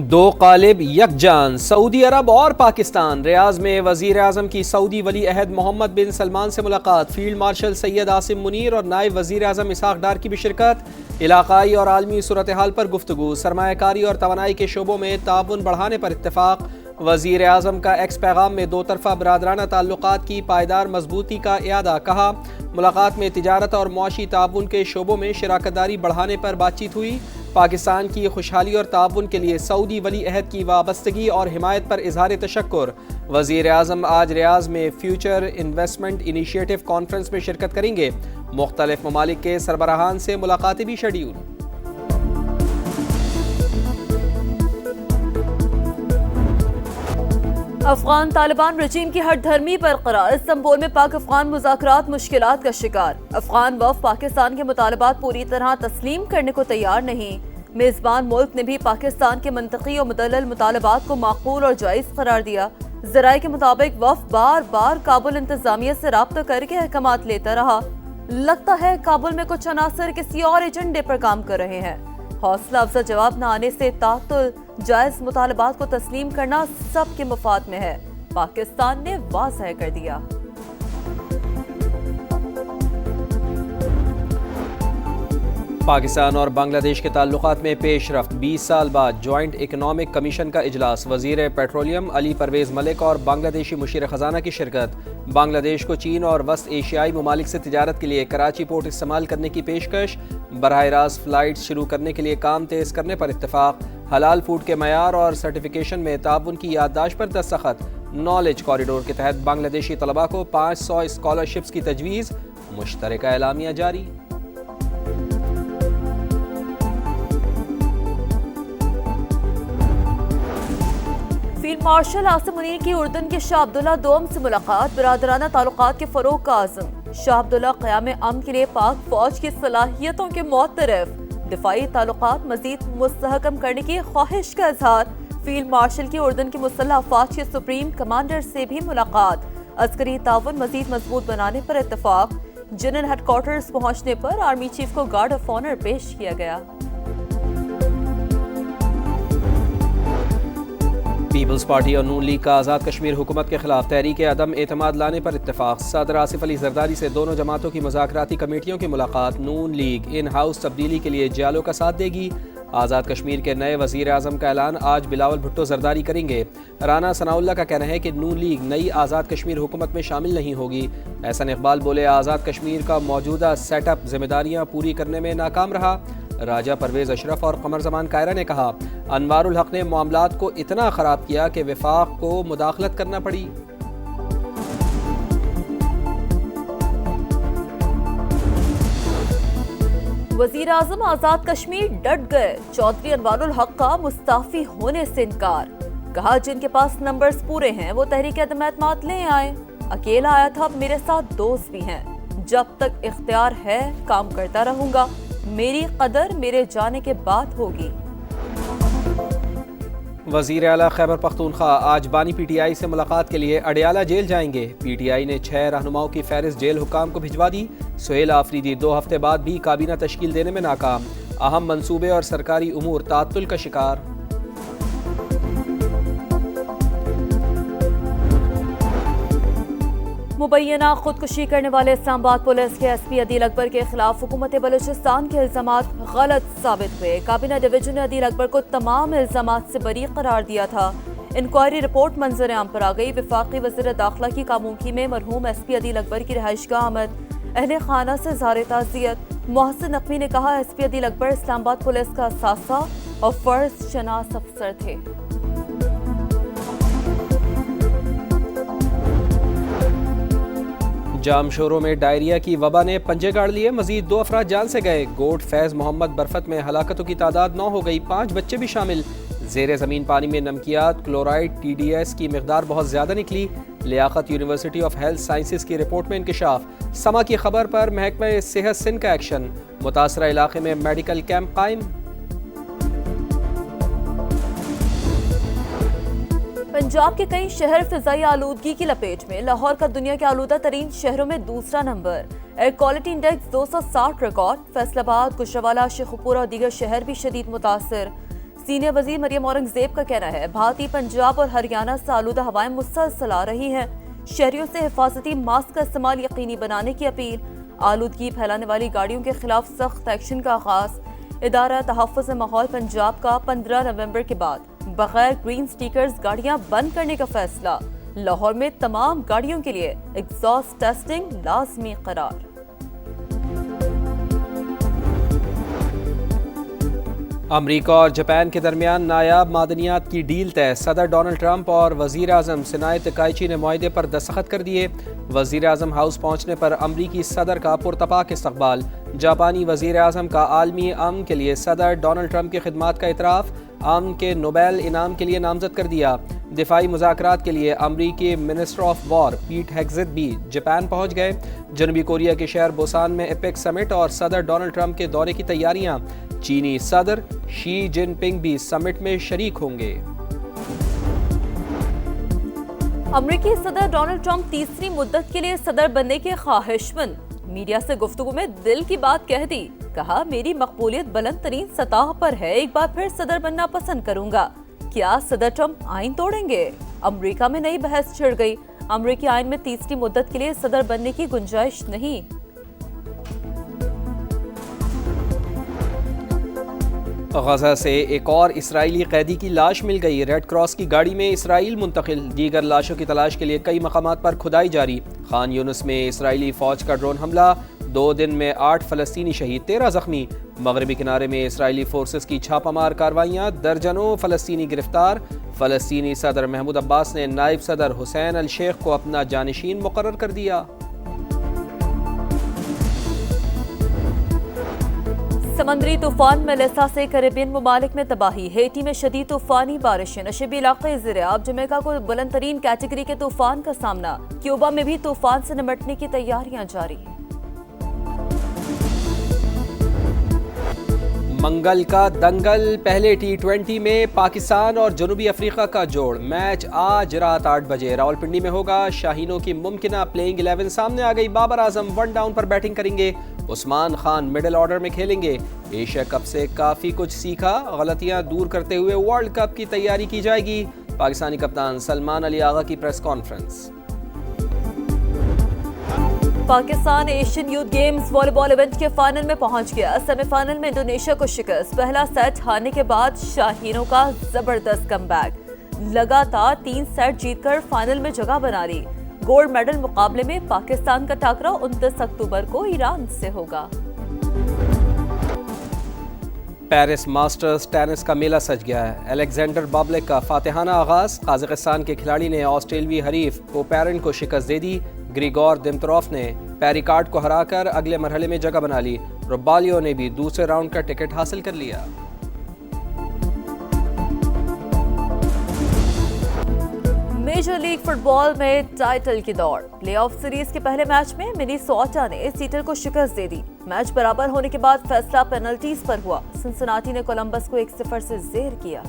دو قالب یکجان سعودی عرب اور پاکستان۔ ریاض میں وزیر اعظم کی سعودی ولی عہد محمد بن سلمان سے ملاقات، فیلڈ مارشل سید عاصم منیر اور نائب وزیر اعظم اسحاق ڈار کی بھی شرکت، علاقائی اور عالمی صورتحال پر گفتگو، سرمایہ کاری اور توانائی کے شعبوں میں تعاون بڑھانے پر اتفاق۔ وزیر اعظم کا ایکس پیغام میں دو طرفہ برادرانہ تعلقات کی پائیدار مضبوطی کا اعادہ، کہا ملاقات میں تجارت اور معاشی تعاون کے شعبوں میں شراکت داری بڑھانے پر بات چیت ہوئی۔ پاکستان کی خوشحالی اور تعاون کے لیے سعودی ولی عہد کی وابستگی اور حمایت پر اظہار تشکر۔ وزیر اعظم آج ریاض میں فیوچر انویسٹمنٹ انیشیٹو کانفرنس میں شرکت کریں گے، مختلف ممالک کے سربراہان سے ملاقاتیں بھی شیڈیول۔ افغان طالبان رجیم کی ہٹ دھرمی برقرار، استنبول میں پاک افغان مذاکرات مشکلات کا شکار، افغان وفد پاکستان کے مطالبات پوری طرح تسلیم کرنے کو تیار نہیں، میزبان ملک نے بھی پاکستان کے منطقی اور مدلل مطالبات کو معقول اور جائز قرار دیا۔ ذرائع کے مطابق وفد بار بار کابل انتظامیہ سے رابطہ کر کے احکامات لیتا رہا، لگتا ہے کابل میں کچھ عناصر کسی اور ایجنڈے پر کام کر رہے ہیں۔ حوصلہ افزا جواب نہ آنے سے تعطل، جائز مطالبات کو تسلیم کرنا سب کے مفاد میں ہے، پاکستان نے واضح کر دیا۔ پاکستان اور بنگلہ دیش کے تعلقات میں پیش رفت، 20 سال بعد جوائنٹ اکنامک کمیشن کا اجلاس، وزیر پیٹرولیم علی پرویز ملک اور بنگلہ دیشی مشیر خزانہ کی شرکت۔ بنگلہ دیش کو چین اور وسط ایشیائی ممالک سے تجارت کے لیے کراچی پورٹ استعمال کرنے کی پیشکش، براہ راست فلائٹس شروع کرنے کے لیے کام تیز کرنے پر اتفاق، حلال فوڈ کے معیار اور سرٹیفیکیشن میں تعاون کی یادداشت پر دستخط، نالج کوریڈور کے تحت بنگلہ دیشی طلباء کو 500 اسکالرشپس کی تجویز، مشترکہ اعلامیہ جاری۔ فیلڈ مارشل عاصم منیر کی اردن کے شاہ عبداللہ دوم سے ملاقات، برادرانہ تعلقات کے فروغ کا عزم، شاہ عبداللہ قیام امن کے لیے پاک فوج کی صلاحیتوں کے معترف، دفاعی تعلقات مزید مستحکم کرنے کی خواہش کا اظہار، فیلڈ مارشل کی اردن کی مسلح افواج کے سپریم کمانڈر سے بھی ملاقات، عسکری تعاون مزید مضبوط بنانے پر اتفاق، جنرل ہیڈ کوارٹرز پہنچنے پر آرمی چیف کو گارڈ آف آنر پیش کیا گیا۔ پیپلز پارٹی اور نون لیگ کا آزاد کشمیر حکومت کے خلاف تحریک عدم اعتماد لانے پر اتفاق، صدر آصف علی زرداری سے دونوں جماعتوں کی مذاکراتی کمیٹیوں کی ملاقات، نون لیگ ان ہاؤس تبدیلی کے لیے جیالو کا ساتھ دے گی، آزاد کشمیر کے نئے وزیر اعظم کا اعلان آج بلاول بھٹو زرداری کریں گے، رانا ثناء اللہ کا کہنا ہے کہ نون لیگ نئی آزاد کشمیر حکومت میں شامل نہیں ہوگی، احسن اقبال بولے آزاد کشمیر کا موجودہ سیٹ اپ ذمہ داریاں پوری کرنے میں ناکام رہا، راجہ پرویز اشرف اور قمر زمان کائرہ نے کہا انوار الحق نے معاملات کو اتنا خراب کیا کہ وفاق کو مداخلت کرنا پڑی۔ وزیر اعظم آزاد کشمیر ڈٹ گئے، چودھری انوار الحق کا مستعفی ہونے سے انکار، کہا جن کے پاس نمبرز پورے ہیں وہ تحریک عدم اعتماد لے آئے، اکیلا آیا تھا، میرے ساتھ دوست بھی ہیں، جب تک اختیار ہے کام کرتا رہوں گا، میری قدر میرے جانے کے بعد ہوگی۔ وزیر اعلیٰ خیبر پختونخوا آج بانی پی ٹی آئی سے ملاقات کے لیے اڈیالہ جیل جائیں گے، پی ٹی آئی نے 6 رہنماؤں کی فہرست جیل حکام کو بھجوا دی، سہیل آفریدی 2 ہفتے بعد بھی کابینہ تشکیل دینے میں ناکام، اہم منصوبے اور سرکاری امور تعطل کا شکار۔ مبینہ خودکشی کرنے والے اسلام آباد پولیس کے ایس پی عدیل اکبر کے خلاف حکومت بلوچستان کے الزامات غلط ثابت ہوئے، کابینہ ڈویژن نے عدیل اکبر کو تمام الزامات سے بری قرار دیا تھا، انکوائری رپورٹ منظر عام پر آ گئی، وفاقی وزیر داخلہ کی کامونکی میں مرحوم ایس پی عدیل اکبر کی رہائش گاہ آمد، اہل خانہ سے اظہار تعزیت، محسن نقوی نے کہا ایس پی عدیل اکبر اسلام آباد پولیس کا اثاثہ اور فرض شناس افسر تھے۔ جام شوروں میں ڈائریا کی وبا نے پنجے گاڑ لیے، مزید 2 افراد جان سے گئے، گوٹ فیض محمد برفت میں ہلاکتوں کی تعداد 9 ہو گئی، 5 بچے بھی شامل، زیر زمین پانی میں نمکیات کلورائڈ ٹی ڈی ایس کی مقدار بہت زیادہ نکلی، لیاقت یونیورسٹی آف ہیلتھ سائنسز کی رپورٹ میں انکشاف، سما کی خبر پر محکمہ صحت سندھ کا ایکشن، متاثرہ علاقے میں میڈیکل کیمپ قائم۔ پنجاب کے کئی شہر فضائی آلودگی کی لپیٹ میں، لاہور کا دنیا کے آلودہ ترین شہروں میں دوسرا number, air quality index 260 record, Faisal آباد، گجرانوالہ، شیخوپورہ اور دیگر شہر بھی شدید متاثر، سینئر وزیر مریم اورنگزیب کا کہنا ہے بھارتی پنجاب اور ہریانہ سے آلودہ ہوائیں مسلسل آ رہی ہیں، شہریوں سے حفاظتی ماسک کا استعمال یقینی بنانے کی اپیل، آلودگی پھیلانے والی گاڑیوں کے خلاف سخت ایکشن کا آغاز، ادارہ تحفظ ماحول پنجاب کا 15 نومبر کے بعد بغیر گرین سٹیکرز گاڑیاں بند کرنے کا فیصلہ، لاہور میں تمام گاڑیوں کے لیے ایگزاسٹ ٹیسٹنگ لازمی قرار۔ امریکہ اور جاپان کے درمیان نایاب معدنیات کی ڈیل طے، صدر ڈونلڈ ٹرمپ اور وزیر اعظم سنائے تکائچی نے معاہدے پر دستخط کر دیے، وزیر اعظم ہاؤس پہنچنے پر امریکی صدر کا پرتپاک استقبال، جاپانی وزیر اعظم کا عالمی امن کے لیے صدر ڈونلڈ ٹرمپ کی خدمات کا اعتراف، امن کے نوبیل انعام کے لیے نامزد کر دیا، دفاعی مذاکرات کے لیے امریکی منسٹر آف وار پیٹ ہیگزٹ بھی جاپان پہنچ گئے، جنوبی کوریا کے شہر بوسان میں ایپیک سمٹ اور صدر ڈونلڈ ٹرمپ کے دورے کی تیاریاں، چینی صدر شی جن پنگ بھی سمٹ میں شریک ہوں گے۔ امریکی صدر ڈونلڈ ٹرمپ تیسری مدت کے لیے صدر بننے کے خواہش مند، میڈیا سے گفتگو میں دل کی بات کہہ دی، کہا میری مقبولیت بلند ترین سطح پر ہے، ایک بار پھر صدر بننا پسند کروں گا۔ کیا صدر ٹرمپ آئین توڑیں گے؟ امریکہ میں نئی بحث چھڑ گئی، امریکی آئین میں تیسری مدت کے لیے صدر بننے کی گنجائش نہیں۔ غزہ سے ایک اور اسرائیلی قیدی کی لاش مل گئی، ریڈ کراس کی گاڑی میں اسرائیل منتقل، دیگر لاشوں کی تلاش کے لیے کئی مقامات پر کھدائی جاری، خان یونس میں اسرائیلی فوج کا ڈرون حملہ، 2 دن میں 8 فلسطینی شہید، 13 زخمی، مغربی کنارے میں اسرائیلی فورسز کی چھاپہ مار کارروائیاں، درجنوں فلسطینی گرفتار، فلسطینی صدر محمود عباس نے نائب صدر حسین الشیخ کو اپنا جانشین مقرر کر دیا۔ سمندری طوفان میلیسا سے کیریبین ممالک میں تباہی، ہیٹی میں شدید طوفانی بارشیں، نشیبی علاقے زیرآب، جمیکا کو بلند ترین کیٹیگری کے طوفان کا سامنا، کیوبا میں بھی طوفان سے نمٹنے کی تیاریاں جاری۔ منگل کا دنگل، پہلے T20 میں پاکستان اور جنوبی افریقہ کا جوڑ، میچ آج رات 8 بجے راولپنڈی میں ہوگا، شاہینوں کی ممکنہ پلینگ 11 سامنے آ گئی، بابر اعظم 1 ڈاؤن پر بیٹنگ کریں گے، عثمان خان مڈل آرڈر میں کھیلیں گے، ایشیا کپ سے کافی کچھ سیکھا، غلطیاں دور کرتے ہوئے ورلڈ کپ کی تیاری کی جائے گی، پاکستانی کپتان سلمان علی آغا کی press conference. Pakistan Asian youth games والی بال ایونٹ کے فائنل میں پہنچ گیا، سیمی فائنل میں انڈونیشیا کو شکست، پہلا سیٹ ہارنے کے بعد شاہینوں کا زبردست کم بیک، لگاتار 3 سیٹ جیت کر فائنل میں جگہ بنا لی، گولڈ میڈل مقابلے میں پاکستان کا ٹاکرا 29 اکتوبر کو ایران سے ہوگا۔ پیرس ماسٹرز ٹینس کا میلہ سج گیا ہے، الیگزینڈر بابلک کا فاتحانہ آغاز، قازقستان کے کھلاڑی نے آسٹریلوی حریف پوپیرن کو شکست دے دی، گریگور دیمتروف نے پیریکارڈ کو ہرا کر اگلے مرحلے میں جگہ بنا لی، روبالیو نے بھی دوسرے راؤنڈ کا ٹکٹ حاصل کر لیا۔ میجر لیگ فٹ بال میں ٹائٹل کی دوڑ، پلے آف سیریز کے پہلے میچ میں منیسوٹا نے سیٹل کو شکست دے دی، میچ برابر ہونے کے بعد فیصلہ پینلٹیز پر ہوا، سنسناٹی نے کولمبس کو 1-0 سے زیر کیا۔